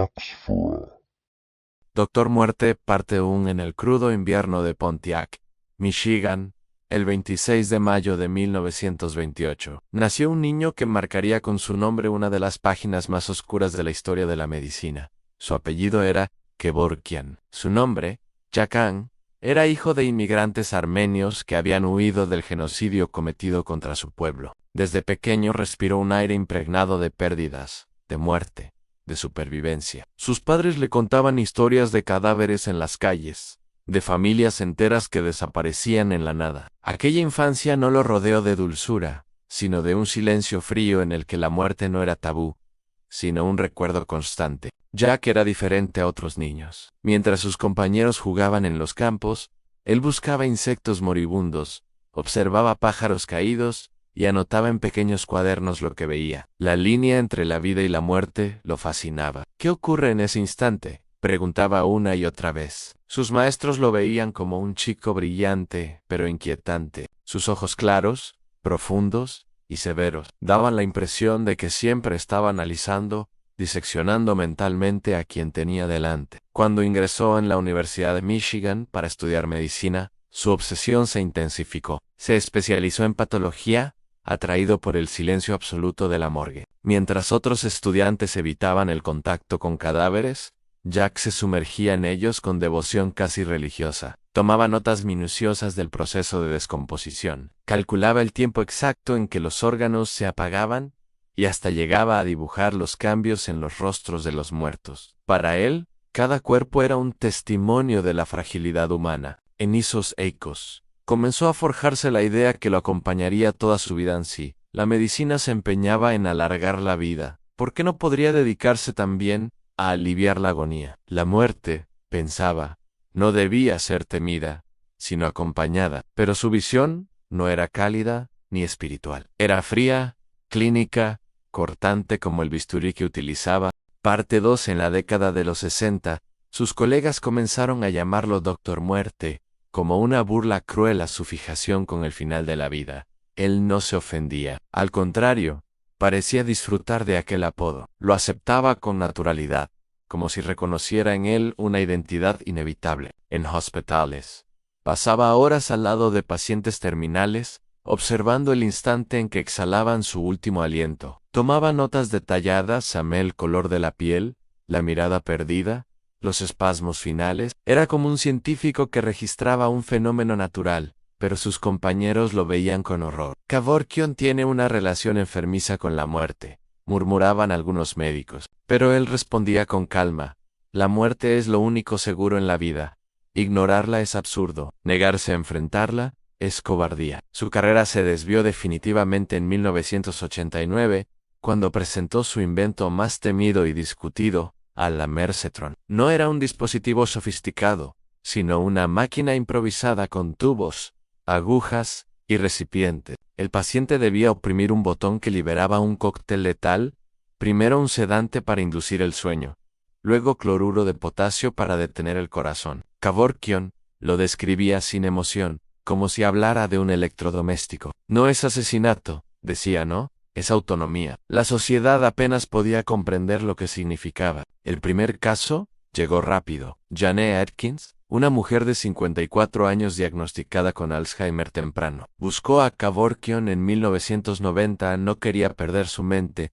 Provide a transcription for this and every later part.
Oxford. Doctor Muerte, parte 1. En el crudo invierno de Pontiac, Michigan, el 26 de mayo de 1928, nació un niño que marcaría con su nombre una de las páginas más oscuras de la historia de la medicina. Su apellido era Kevorkian. Su nombre, Jakan, era hijo de inmigrantes armenios que habían huido del genocidio cometido contra su pueblo. Desde pequeño respiró un aire impregnado de pérdidas, de muerte, de supervivencia. Sus padres le contaban historias de cadáveres en las calles, de familias enteras que desaparecían en la nada. Aquella infancia no lo rodeó de dulzura, sino de un silencio frío en el que la muerte no era tabú, sino un recuerdo constante. Jack era diferente a otros niños. Mientras sus compañeros jugaban en los campos, él buscaba insectos moribundos, observaba pájaros caídos y anotaba en pequeños cuadernos lo que veía. La línea entre la vida y la muerte lo fascinaba. ¿Qué ocurre en ese instante?, preguntaba una y otra vez. Sus maestros lo veían como un chico brillante, pero inquietante. Sus ojos claros, profundos y severos daban la impresión de que siempre estaba analizando, diseccionando mentalmente a quien tenía delante. Cuando ingresó en la Universidad de Michigan para estudiar medicina, su obsesión se intensificó. Se especializó en patología, atraído por el silencio absoluto de la morgue. Mientras otros estudiantes evitaban el contacto con cadáveres, Jack se sumergía en ellos con devoción casi religiosa. Tomaba notas minuciosas del proceso de descomposición. Calculaba el tiempo exacto en que los órganos se apagaban y hasta llegaba a dibujar los cambios en los rostros de los muertos. Para él, cada cuerpo era un testimonio de la fragilidad humana. En Isos Eikos comenzó a forjarse la idea que lo acompañaría toda su vida en sí. La medicina se empeñaba en alargar la vida. ¿Por qué no podría dedicarse también a aliviar la agonía? La muerte, pensaba, no debía ser temida, sino acompañada. Pero su visión no era cálida ni espiritual. Era fría, clínica, cortante como el bisturí que utilizaba. Parte 2. En la década de los 60, sus colegas comenzaron a llamarlo Doctor Muerte, como una burla cruel a su fijación con el final de la vida. Él no se ofendía. Al contrario, parecía disfrutar de aquel apodo. Lo aceptaba con naturalidad, como si reconociera en él una identidad inevitable. En hospitales, pasaba horas al lado de pacientes terminales, observando el instante en que exhalaban su último aliento. Tomaba notas detalladas, amé el color de la piel, la mirada perdida, los espasmos finales. Era como un científico que registraba un fenómeno natural, pero sus compañeros lo veían con horror. Kevorkian tiene una relación enfermiza con la muerte, murmuraban algunos médicos. Pero él respondía con calma: la muerte es lo único seguro en la vida. Ignorarla es absurdo. Negarse a enfrentarla es cobardía. Su carrera se desvió definitivamente en 1989, cuando presentó su invento más temido y discutido, a la Mercetron. No era un dispositivo sofisticado, sino una máquina improvisada con tubos, agujas y recipientes. El paciente debía oprimir un botón que liberaba un cóctel letal, primero un sedante para inducir el sueño, luego cloruro de potasio para detener el corazón. Kevorkian lo describía sin emoción, como si hablara de un electrodoméstico. No es asesinato, decía, no, es autonomía. La sociedad apenas podía comprender lo que significaba. El primer caso llegó rápido. Jane Atkins, una mujer de 54 años diagnosticada con Alzheimer temprano, buscó a Kevorkian en 1990. No quería perder su mente,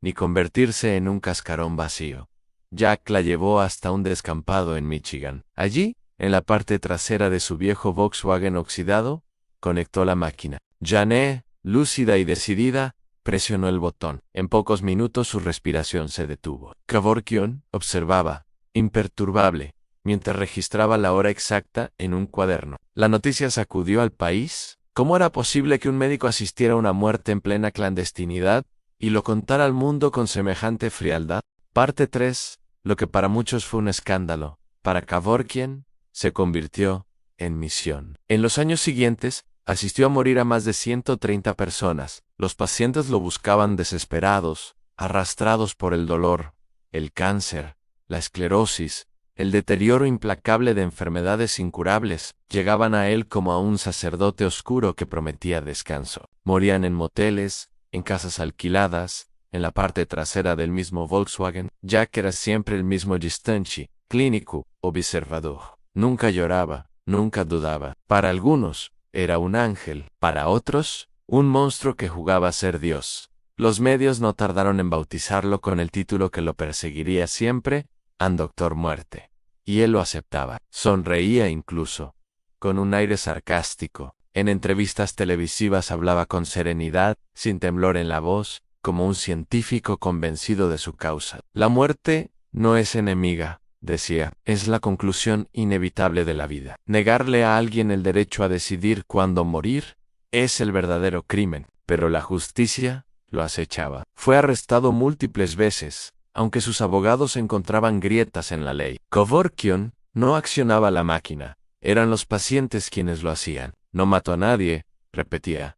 ni convertirse en un cascarón vacío. Jack la llevó hasta un descampado en Michigan. Allí, en la parte trasera de su viejo Volkswagen oxidado, conectó la máquina. Jane, lúcida y decidida, presionó el botón. En pocos minutos su respiración se detuvo. Kevorkian observaba, imperturbable, mientras registraba la hora exacta en un cuaderno. La noticia sacudió al país. ¿Cómo era posible que un médico asistiera a una muerte en plena clandestinidad y lo contara al mundo con semejante frialdad? Parte 3. Lo que para muchos fue un escándalo, para Kevorkian se convirtió en misión. En los años siguientes, asistió a morir a más de 130 personas. Los pacientes lo buscaban desesperados, arrastrados por el dolor, el cáncer, la esclerosis, el deterioro implacable de enfermedades incurables. Llegaban a él como a un sacerdote oscuro que prometía descanso. Morían en moteles, en casas alquiladas, en la parte trasera del mismo Volkswagen. Jack era siempre el mismo distante, clínico, observador. Nunca lloraba, nunca dudaba. Para algunos, era un ángel. Para otros, un monstruo que jugaba a ser Dios. Los medios no tardaron en bautizarlo con el título que lo perseguiría siempre, Doctor Muerte. Y él lo aceptaba. Sonreía incluso, con un aire sarcástico. En entrevistas televisivas hablaba con serenidad, sin temblor en la voz, como un científico convencido de su causa. La muerte no es enemiga, decía, es la conclusión inevitable de la vida. Negarle a alguien el derecho a decidir cuándo morir es el verdadero crimen, pero la justicia lo acechaba. Fue arrestado múltiples veces, aunque sus abogados encontraban grietas en la ley. Kevorkian no accionaba la máquina, eran los pacientes quienes lo hacían. No mató a nadie, repetía.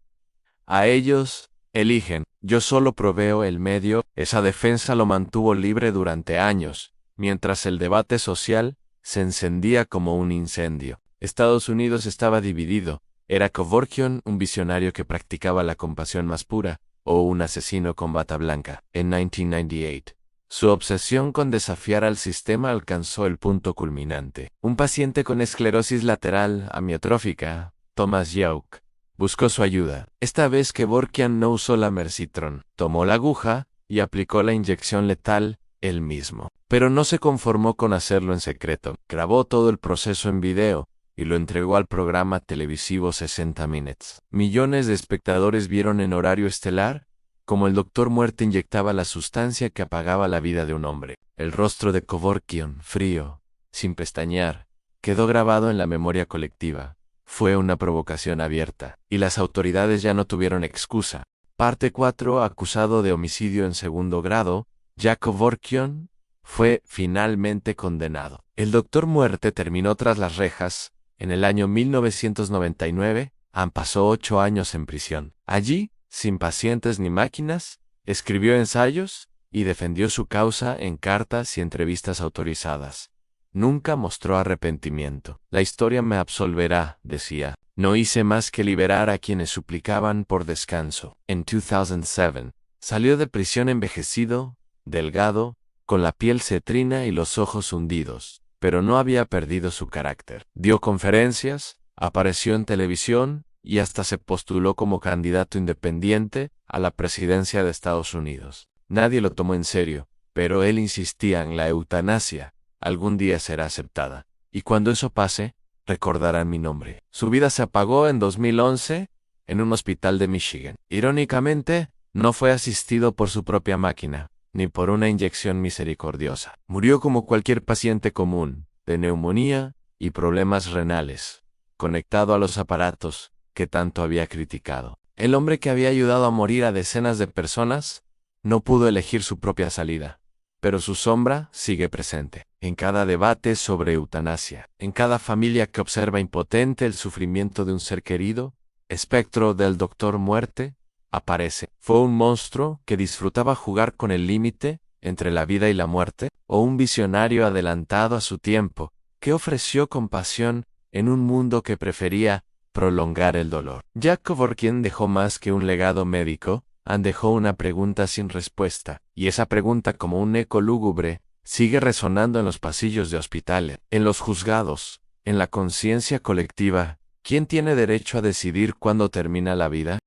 A ellos eligen, yo solo proveo el medio. Esa defensa lo mantuvo libre durante años, mientras el debate social se encendía como un incendio. Estados Unidos estaba dividido. ¿Era Kevorkian un visionario que practicaba la compasión más pura, o un asesino con bata blanca? En 1998, su obsesión con desafiar al sistema alcanzó el punto culminante. Un paciente con esclerosis lateral amiotrófica, Thomas Yauk, buscó su ayuda. Esta vez Kevorkian no usó la Mercitron, tomó la aguja y aplicó la inyección letal él mismo. Pero no se conformó con hacerlo en secreto. Grabó todo el proceso en video y lo entregó al programa televisivo 60 Minutes. Millones de espectadores vieron en horario estelar cómo el Doctor Muerte inyectaba la sustancia que apagaba la vida de un hombre. El rostro de Kevorkian, frío, sin pestañear, quedó grabado en la memoria colectiva. Fue una provocación abierta, y las autoridades ya no tuvieron excusa. Parte 4. Acusado de homicidio en segundo grado, Jack Kevorkian fue finalmente condenado. El Doctor Muerte terminó tras las rejas en el año 1999, pasó 8 años en prisión. Allí, sin pacientes ni máquinas, escribió ensayos y defendió su causa en cartas y entrevistas autorizadas. Nunca mostró arrepentimiento. La historia me absolverá, decía. No hice más que liberar a quienes suplicaban por descanso. En 2007, salió de prisión envejecido, delgado, con la piel cetrina y los ojos hundidos, pero no había perdido su carácter. Dio conferencias, apareció en televisión y hasta se postuló como candidato independiente a la presidencia de Estados Unidos. Nadie lo tomó en serio, pero él insistía en la eutanasia. Algún día será aceptada, y cuando eso pase, recordarán mi nombre. Su vida se apagó en 2011 en un hospital de Michigan. Irónicamente, no fue asistido por su propia máquina, ni por una inyección misericordiosa. Murió como cualquier paciente común, de neumonía y problemas renales, conectado a los aparatos que tanto había criticado. El hombre que había ayudado a morir a decenas de personas no pudo elegir su propia salida. Pero su sombra sigue presente, en cada debate sobre eutanasia, en cada familia que observa impotente el sufrimiento de un ser querido. Espectro del Doctor Muerte aparece. ¿Fue un monstruo que disfrutaba jugar con el límite entre la vida y la muerte? ¿O un visionario adelantado a su tiempo que ofreció compasión en un mundo que prefería prolongar el dolor? Jack Kevorkian dejó más que un legado médico. Dejó una pregunta sin respuesta, y esa pregunta, como un eco lúgubre, sigue resonando en los pasillos de hospitales, en los juzgados, en la conciencia colectiva. ¿Quién tiene derecho a decidir cuándo termina la vida?